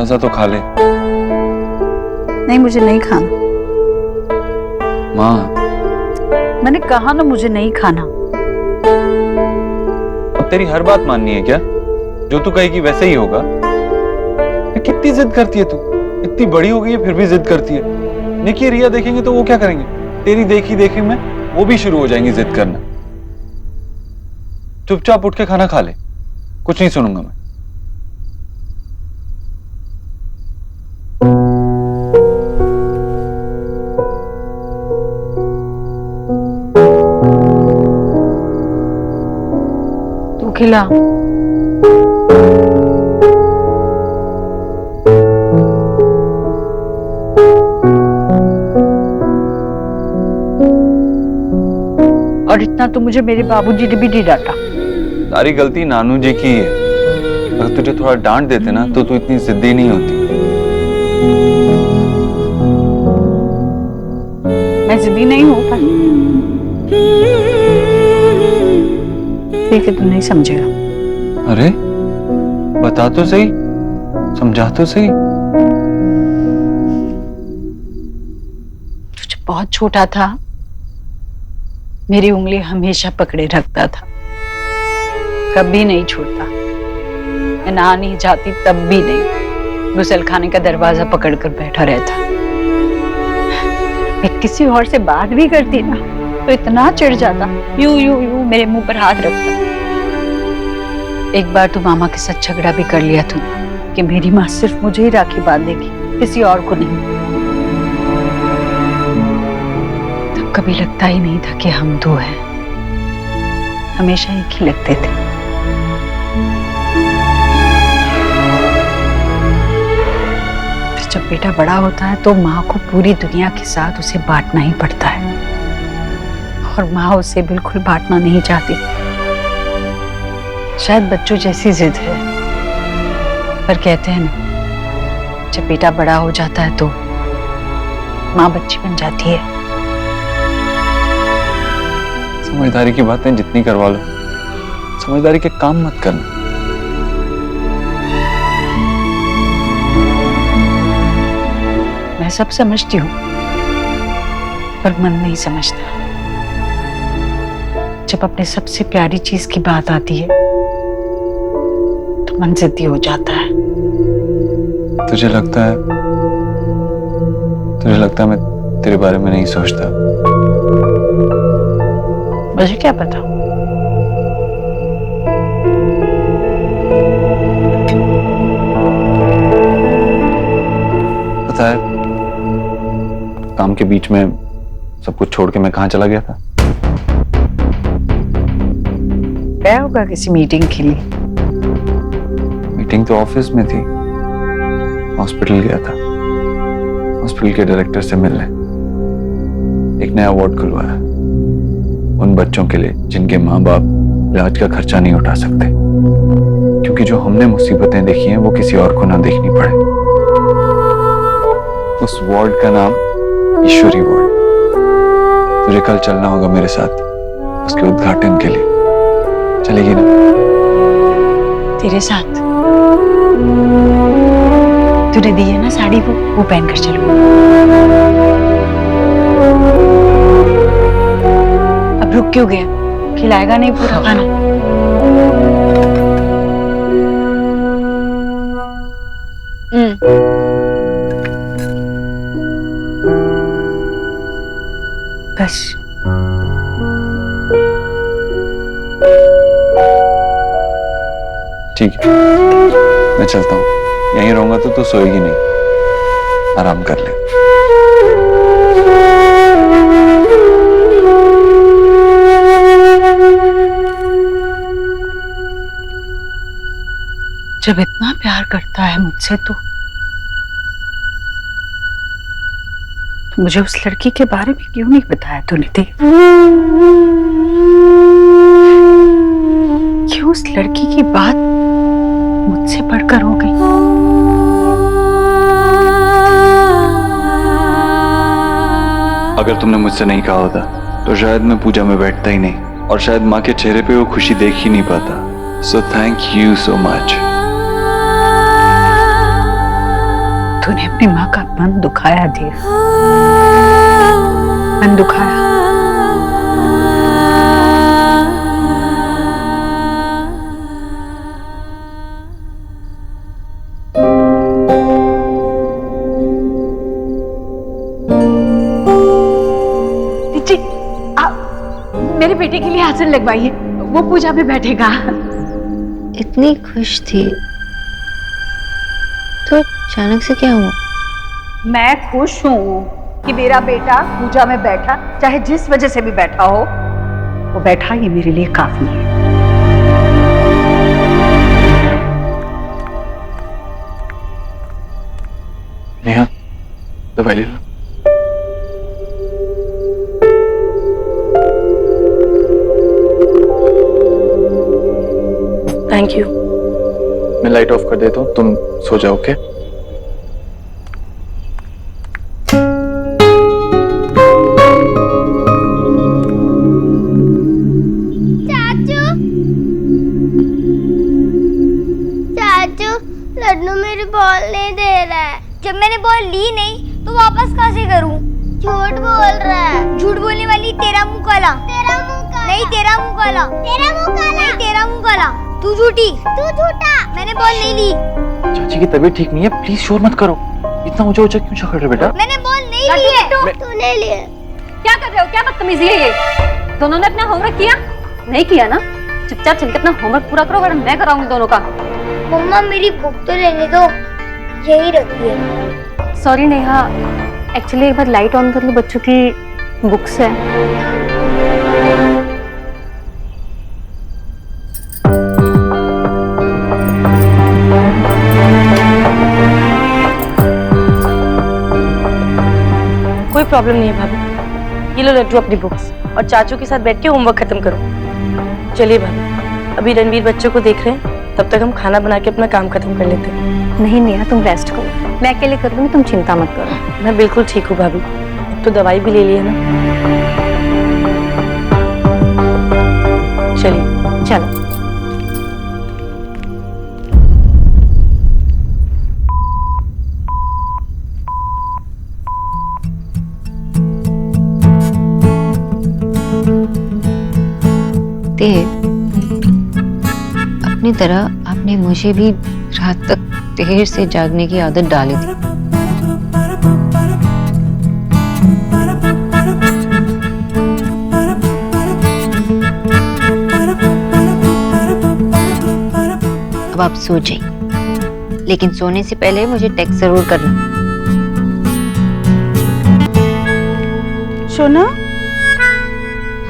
थोड़ा सा तो खा ले। नहीं, मुझे नहीं खाना। माँ, मैंने कहा ना मुझे नहीं खाना। अब तेरी हर बात माननी है क्या? जो तू कहेगी वैसे ही होगा? कितनी जिद करती है तू? इतनी बड़ी हो गई है फिर भी जिद करती है। निकी रिया देखेंगे तो वो क्या करेंगे? तेरी देखी देखी में वो भी शुरू हो जाएंगी जिद करना। चुपचाप उठ के खाना खा ले, कुछ नहीं सुनूंगा मैं। तू खिला। और इतना तो मुझे मेरे बाबूजी ने भी नहीं डांटा। सारी गलती नानू जी की है। अगर तुझे थोड़ा डांट देते ना तो तू इतनी जिद्दी नहीं होती। मैं जिद्दी नहीं हूं पर ठीक है, तू नहीं समझेगा। अरे बता तो सही, समझा तो सही। तू जब बहुत छोटा था मेरी उंगली हमेशा पकड़े रखता था, कभी नहीं छोड़ता। मैं नहाने जाती तब भी नहीं, गुसलखाने का दरवाजा पकड़कर बैठा रहता। मैं किसी और से बात भी करती ना तो इतना चिढ़ जाता, यूं यूं यूं मेरे मुंह पर हाथ रखता। एक बार तो मामा के साथ झगड़ा भी कर लिया तूने कि मेरी माँ सिर्फ मुझे ही राखी बांधेगी, किसी और को नहीं। तब कभी लगता ही नहीं था कि हम दो हैं, हमेशा एक ही लगते थे। फिर जब बेटा बड़ा होता है तो माँ को पूरी दुनिया के साथ उसे बांटना ही पड़ता है, और माँ उसे बिल्कुल बांटना नहीं चाहती। शायद बच्चों जैसी जिद है, पर कहते हैं ना जब बेटा बड़ा हो जाता है तो माँ बच्ची बन जाती है। समझदारी की बातें जितनी करवा लो, समझदारी के काम मत करना। मैं सब समझती हूँ पर मन नहीं समझता। जब अपने सबसे प्यारी चीज की बात आती है तो मन जिद्दी हो जाता है। तुझे लगता है मैं तेरे बारे में नहीं सोचता? मुझे क्या पता। पता है, काम के बीच में सब कुछ छोड़ के मैं कहाँ चला गया था? गया होगा किसी मीटिंग के लिए। मीटिंग तो ऑफिस में थी, हॉस्पिटल गया था। हॉस्पिटल के डायरेक्टर से मिलने। एक नया वार्ड खुलवाया उन बच्चों के लिए जिनके माँ बाप इलाज का खर्चा नहीं उठा सकते, क्योंकि जो हमने मुसीबतें देखी हैं वो किसी और को ना देखनी पड़े। उस वार्ड का नाम ईश्वरी वार्ड। तुझे कल चलना होगा मेरे साथ उसके उद्घाटन के लिए। चलेगी ना? तेरे साथ? तूने दी है ना साड़ी, वो पहनकर चलो। अब रुक क्यों गया? खिलाएगा नहीं पूरा खाना? बस ठीक है, मैं चलता हूँ। यहीं रहूंगा तो तू सोएगी नहीं, आराम कर ले। जब इतना प्यार करता है मुझसे तो मुझे उस लड़की के बारे में क्यों नहीं बताया तूने? क्यों उस लड़की की बात मुझसे बढ़कर हो गई? अगर तुमने मुझसे नहीं कहा होता तो शायद मैं पूजा में बैठता ही नहीं, और शायद माँ के चेहरे पे वो खुशी देख ही नहीं पाता। So thank you so much. तूने अपनी माँ का मन दुखाया देव, मन दुखाया। दीदी, मेरे बेटे के लिए आसन लगवाइए, वो पूजा में बैठेगा। इतनी खुश थी तो अचानक से क्या हुआ? मैं खुश हूँ कि मेरा बेटा पूजा में बैठा, चाहे जिस वजह से भी बैठा हो, वो बैठा ये मेरे लिए काफी है। नेहा, दवाई ले लो। Thank you. मैं लाइट ऑफ कर देता हूँ, तुम सो जाओ। ओके? चाचू, लड्डू मेरी बॉल नहीं दे रहा है। जब मैंने बॉल ली नहीं तो वापस कहाँ से करूँ? झूठ बोल रहा है। झूठ बोलने वाली तेरा मुंह काला। तेरा मुंह काला। नहीं तेरा मुंह काला। तेरा मुंह काला। नहीं तेरा मुंह काला। तू झूठी। तू झूठा। मैंने बॉल नहीं ली। चाची की तबीयत ठीक नहीं है, प्लीज शोर मत करो। इतना ऊंचा ऊंचा क्यों चढ़ रहे बेटा? मैंने बॉल नहीं ली है। तूने ली है। क्या कर रहे हो? क्या बदतमीजी है ये? दोनों ने अपना होमवर्क किया? नहीं किया ना? चुपचाप चल के अपना होमवर्क पूरा करो, वरना मैं कराऊंगी दोनों का। मम्मा मेरी बुक तो लेने दो, यही रखी है। सॉरी नेहा, एक्चुअली एक बार लाइट ऑन कर लो, बच्चों की बुक्स है। कोई प्रॉब्लम नहीं है भाभी, ये लो लड्डू अपनी बुक्स और चाचू के साथ बैठ के होमवर्क खत्म करो। चलिए भाभी, अभी रणवीर बच्चों को देख रहे हैं, तब तक हम खाना बना के अपना काम खत्म कर लेते हैं। नहीं नेहा, तुम रेस्ट करो, मैं अकेले कर लूंगी, तुम चिंता मत करो। मैं बिल्कुल ठीक हूँ भाभी, अब तो दवाई भी ले ली है ना। चलिए। चलो। देव, अपनी तरह आपने मुझे भी रात तक देर से जागने की आदत डाली थी। अब आप सो जाइए, लेकिन सोने से पहले मुझे टेक्स्ट जरूर करना। सोना,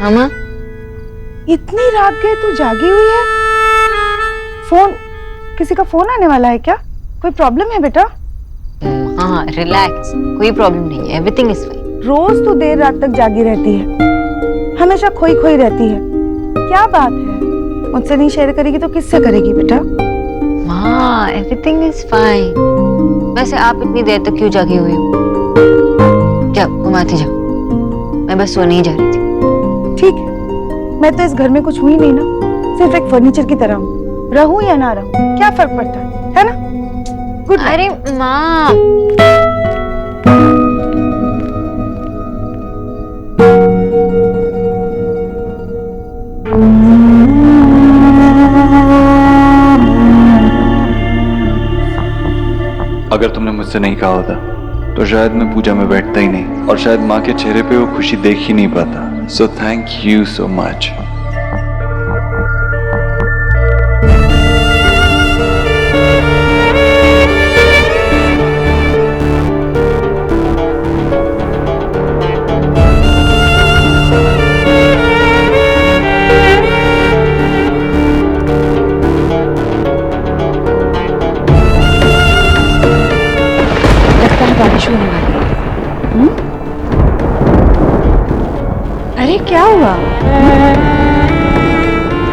हाँ माँ? इतनी रात गए तू जागी हुई है? फोन, किसी का फोन आने वाला है क्या? कोई प्रॉब्लम है बेटा? हाँ, रिलैक्स, कोई प्रॉब्लम नहीं है, एवरीथिंग इज फाइन। रोज तू देर रात तक जागी रहती है, हमेशा खोई खोई रहती है, क्या बात है? मुझसे नहीं शेयर करेगी तो किससे करेगी बेटा? माँ, एवरीथिंग इज फाइन। वैसे आप इतनी देर तक क्यों जागी हुई हो? जाओ, घुमाती जाओ, मैं बस सोने ही जा रही थी। ठीक है, मैं तो इस घर में कुछ हुई नहीं ना, सिर्फ एक फर्नीचर की तरह हूँ। रहूं या ना रहूं, क्या फर्क पड़ता है ना? Good night. अरे माँ, अगर तुमने मुझसे नहीं कहा होता तो शायद मैं पूजा में बैठता ही नहीं, और शायद माँ के चेहरे पे वो खुशी देख ही नहीं पाता। So thank you so much. बारिश होने वाली है। अरे क्या हुआ?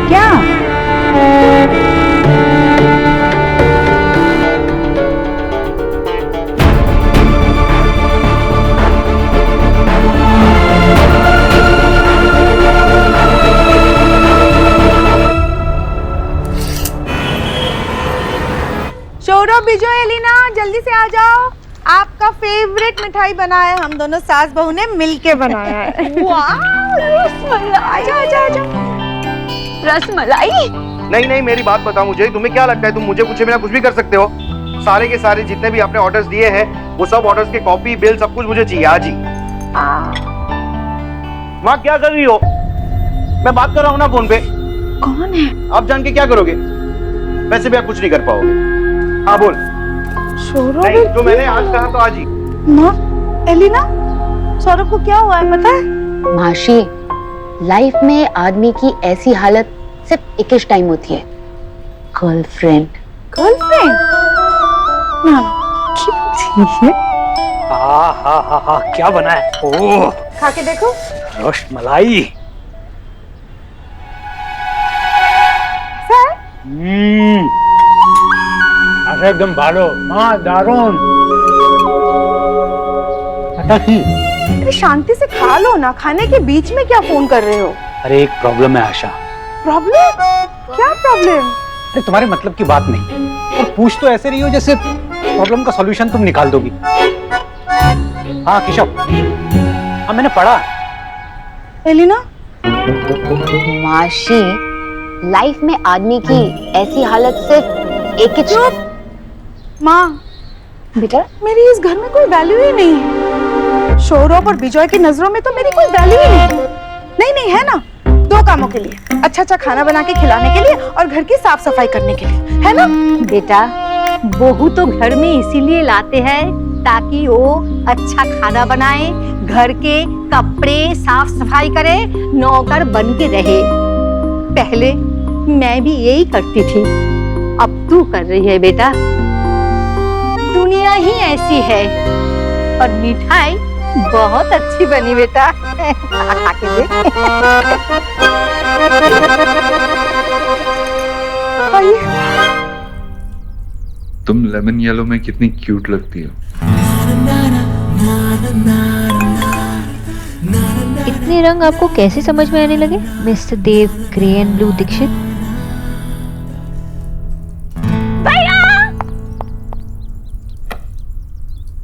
क्या? सौरभ, विजय, एलिना, जल्दी से आ जाओ। आपका फेवरेट मिठाई बनाया है, हम दोनों सास बहू ने मिलके बनाया है। वाह, रसमलाई। आजा आजा आजा। रसमलाई। नहीं नहीं, मेरी बात बताओ मुझे, तुम्हें क्या लगता है तुम मुझे पूछे बिना कुछ भी कर सकते हो? सारे के सारे जितने भी आपने ऑर्डर्स दिए हैं वो सब ऑर्डर्स के कॉपी बिल सब कुछ मुझे चाहिए आज ही। माँ क्या कर रही हो? मैं बात कर रहा हूँ ना फोन पे। कौन है? आप जान के क्या करोगे? वैसे भी आप कुछ नहीं कर पाओगे। हाँ बोल। सौरभ। नहीं, जो मैंने आज कहा तो आज ही। माँ, एलिना, सौरभ को क्या हुआ है पता है? माशी, लाइफ में आदमी की ऐसी हालत सिर्फ एक ही टाइम होती है, गर्लफ्रेंड। गर्लफ्रेंड? ना, क्यों है? हा क्या बना है? ओह, खा के देखो। रसमलाई। सर? अच्छा एकदम भालो, हाँ दारुण। अरे शांति से खा लो ना, खाने के बीच में क्या फोन कर रहे हो? अरे एक प्रॉब्लम है आशा। प्रॉब्लम? क्या प्रॉब्लम? अरे तुम्हारे मतलब की बात नहीं, और पूछ तो ऐसे रही हो जैसे प्रॉब्लम का सॉल्यूशन तुम निकाल दोगी। हाँ केशव, हाँ मैंने पढ़ा। एलिना? माशी, लाइफ में आदमी की ऐसी हालत सिर्फ एक ही। चुप। माँ, बेटा, मेरी इस घर में कोई वैल्यू ही नहीं है। सौरभ और विजय की नजरों में तो मेरी कोई वैल्यू ही नहीं है। नहीं नहीं है ना, दो कामों के लिए, अच्छा अच्छा खाना बना के खिलाने के लिए और घर की साफ सफाई करने के लिए, है ना? बेटा, बहू तो घर में इसीलिए लाते हैं ताकि वो अच्छा खाना बनाए, घर के कपड़े साफ सफाई करे, नौकर बन के रहे। पहले मैं भी यही करती थी, अब तू कर रही है बेटा। दुनिया ही ऐसी है। और मिठाई बहुत अच्छी बनी बेटा, खा के देख। तुम लेमन येलो में कितनी क्यूट लगती हो। इतने रंग आपको कैसे समझ में आने लगे mister Dev grey and blue Dixit?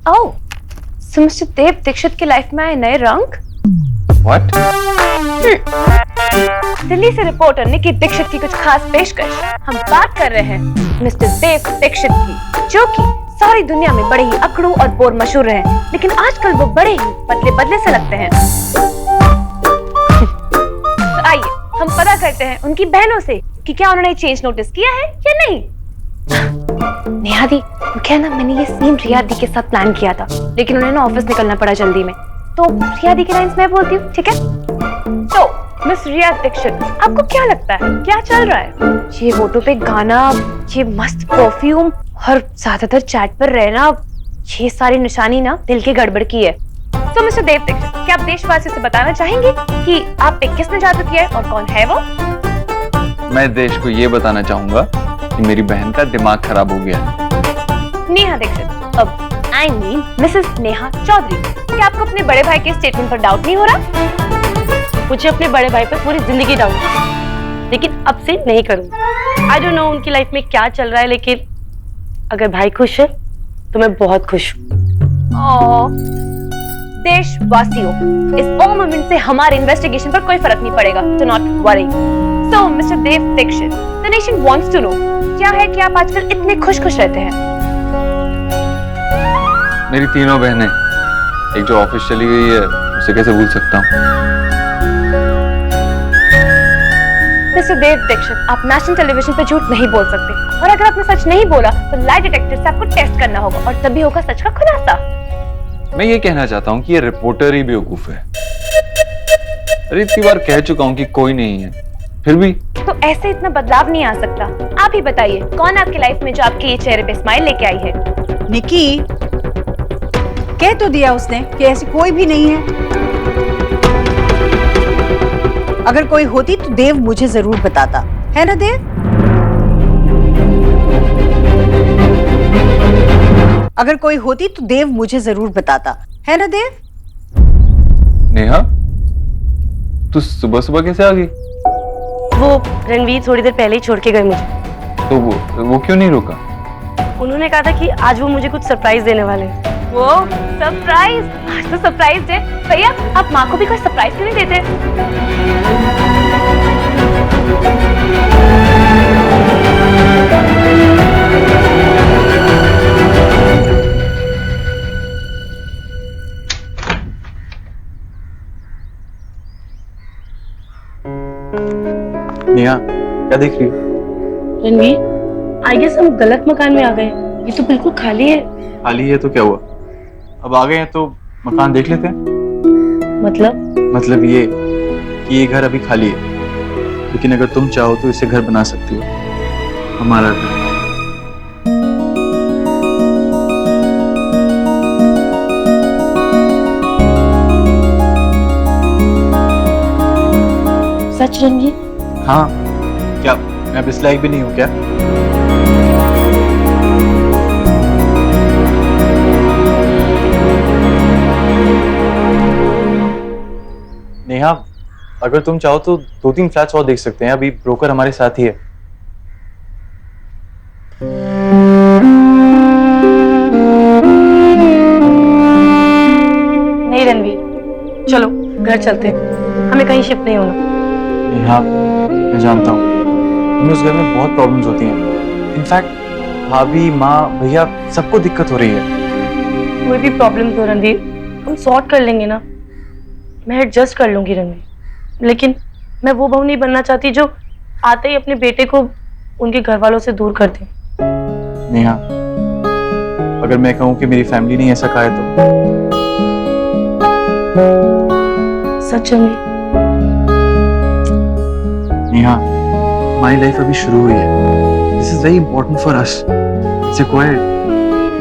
Oh, so mister Dev Dixit की लाइफ में आए नए रंग। What? दिल्ली से रिपोर्टर निकी दीक्षित की कुछ खास पेशकश। हम बात कर रहे हैं मिस्टर देव दीक्षित की, जो कि सारी दुनिया में बड़े ही अकड़ू और बोर मशहूर रहे, लेकिन आजकल वो बड़े ही बदले बदले से लगते हैं। तो आइए हम पता करते हैं उनकी बहनों से कि क्या उन्होंने चेंज नोटिस किया है या नहीं। नेहा दी, वो क्या ना, मैंने ये सीन रिया दी के साथ प्लान किया था, लेकिन उन्हें ना ऑफिस निकलना पड़ा जल्दी में, तो रिया दी की लाइंस मैं बोलती हूँ, ठीक है? तो मिस रिया दीक्षित, आपको क्या लगता है क्या चल रहा है? ये फोटो पे गाना, ये मस्त परफ्यूम और ज्यादातर चैट पर रहना, ये सारी निशानी ना दिल की गड़बड़ की है। तो मिस्टर देव दीक्षित, क्या आप देशवासियों से बताना चाहेंगे कि आप पे किसने जादू किया है और कौन है वो? मैं देश को ये बताना चाहूंगा कि मेरी बहन का दिमाग खराब हो गया है। नेहा दीक्षित, अब I mean Mrs Neha Chaudhary, क्या आपको अपने बड़े भाई के स्टेटमेंट पर डाउट नहीं हो रहा? मुझे अपने बड़े भाई पर पूरी जिंदगी डाउट है, लेकिन अब से नहीं करूंगी। आई डोंट नो उनकी लाइफ में क्या चल रहा है, लेकिन अगर भाई खुश है तो मैं बहुत खुश हूँ। देशवासियों, इस ऑल मूवमेंट से हमारे इन्वेस्टिगेशन पर कोई फर्क नहीं पड़ेगा, तो not worry. So mister Dev Dikshit, the nation wants to know, क्या है कि आप आजकल इतने खुश खुश रहते हैं? मेरी तीनों बहनें, एक जो ऑफिस चली गई है उसे कैसे भूल सकता हूँ। मिस्टर देव दीक्षित, आप नेशनल टेलीविजन पे झूठ नहीं बोल सकते, और अगर आपने सच नहीं बोला तो लाई डिटेक्टर से आपको टेस्ट करना होगा, और तभी होगा सच का खुलासा। मैं ये कहना चाहता हूँ कि ये रिपोर्टर ही बेवकूफ है। अरे इतनी बार कह चुका हूँ कि कोई नहीं है, फिर भी। तो ऐसे इतना बदलाव नहीं आ सकता। आप ही बताइए, कौन आपकी लाइफ में जो आपके ये चेहरे पे स्माइल लेके आई है? निकी, कह तो दिया उसने कि ऐसी कोई भी नहीं है। अगर कोई होती तो देव मुझे जरूर बताता, है ना देव? अगर कोई होती तो देव मुझे जरूर बताता, है ना देव? नेहा, तू सुबह सुबह कैसे आ गई? वो रणवीर थोड़ी देर पहले ही छोड़ के गए मुझे। तो वो क्यों नहीं रुका? उन्होंने कहा था कि आज वो मुझे कुछ सरप्राइज देने वाले हैं। वो सरप्राइज, आज तो सरप्राइज है। भैया आप माँ को भी कोई सरप्राइज क्यों नहीं देते? नेहा क्या देख रही हो? रणवीर, आई गेस हम गलत मकान में आ गए। ये तो बिल्कुल खाली है। खाली है तो क्या हुआ, अब आ गए हैं तो मकान देख लेते हैं। मतलब ये कि ये घर अभी खाली है, लेकिन अगर तुम चाहो तो इसे घर बना सकती हो, हमारा घर। सच रणवीर? हाँ, क्या मैं अब इस लायक भी नहीं हूँ क्या? नेहा, अगर तुम चाहो तो 2-3 फ्लैट्स और देख सकते हैं, अभी ब्रोकर हमारे साथ ही है। नहीं रणवीर, चलो घर चलते हैं, हमें कहीं शिफ्ट नहीं होना। नेहा, मैं जानता हूँ तुम्हें उस घर में बहुत प्रॉब्लम्स होती हैं। इनफैक्ट भाभी, माँ, भैया सबको दिक्कत हो रही है। कोई भी प्रॉब्लम तो रणवीर हम सॉर्ट कर लेंगे ना। मैं एडजस्ट कर लूंगी रणवीर, लेकिन मैं वो बहू नहीं बनना चाहती जो आते ही अपने बेटे को उनके घर वालों से दूर कर दे। नेहा, अगर मैं कहूँ कि मेरी फैमिली ने ऐसा कहा है तो? सच रणवीर? नेहा, हमारी लाइफ अभी शुरू हुई है। This is very important for us. It's required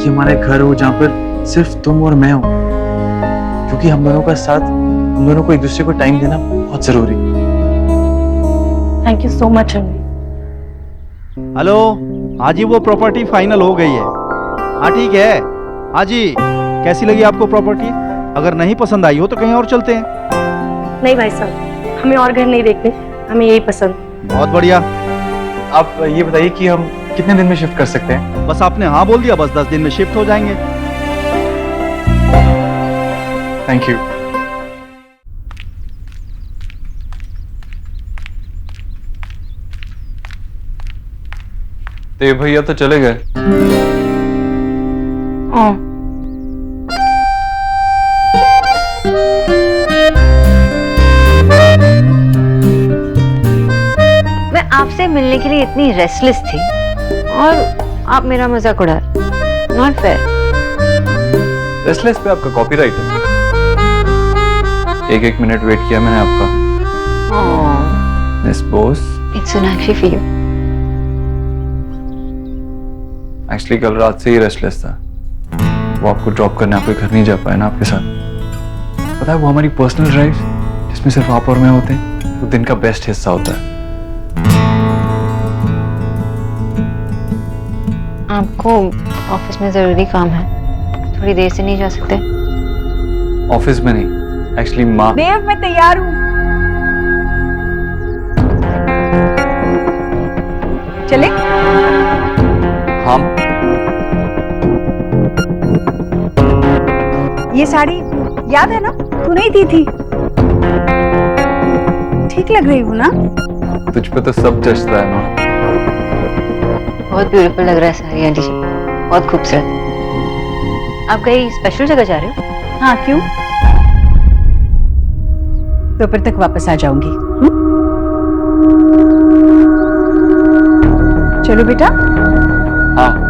कि हमारा घर हो जहाँ पर सिर्फ तुम और मैं हो, क्योंकि हम दोनों का साथ, हम दोनों को एक दूसरे को टाइम देना बहुत जरूरी है। Thank you so much Ranveer. Hello, हाँ जी, वो प्रॉपर्टी फाइनल हो गई है। हाँ ठीक है। हाँ जी, कैसी लगी आपको प्रॉपर्टी? अगर नहीं पसंद आई हो तो कहीं और चलते हैं। नहीं भाई साहब, हमें और घर नहीं देखने, हमें यही पसंद। बहुत बढ़िया। आप ये बताइए कि हम कितने दिन में शिफ्ट कर सकते हैं? बस आपने हाँ बोल दिया, बस 10 दिन में शिफ्ट हो जाएंगे। Thank you. तो भैया तो चले गए। हाँ। मैं आपसे मिलने के लिए इतनी रेस्टलेस थी और आप मेरा मजाक उड़ा रहे। Not fair. रेस्टलेस पे आपका कॉपीराइट है। एक मिनट वेट किया मैंने आपका। Miss Bose, it's Sonakshi for you. Actually कल रात से ही रेस्टलेस था। वो आपको ड्रॉप करने आपके घर नहीं जा पाया ना आपके साथ। पता है, वो हमारी पर्सनल ड्राइव जिसमें सिर्फ आप और मैं होते हैं, वो दिन का बेस्ट हिस्सा होता है। आपको ऑफिस में जरूरी काम है, थोड़ी देर से नहीं जा सकते? ऑफिस में नहीं, एक्चुअली माँ। देव, मैं तैयार हूँ। चले? हम ये साड़ी याद है ना, तू नहीं दी थी? ठीक लग रही हूँ ना? तुझ पे तो सब जचता है ना। बहुत ब्यूटीफुल लग रहा है सारी आंटी जी, बहुत खूबसूरत। आप कहीं स्पेशल जगह जा रहे हो? हाँ, क्यों? दोपहर तक वापस आ जाऊंगी। चलो बेटा। हाँ।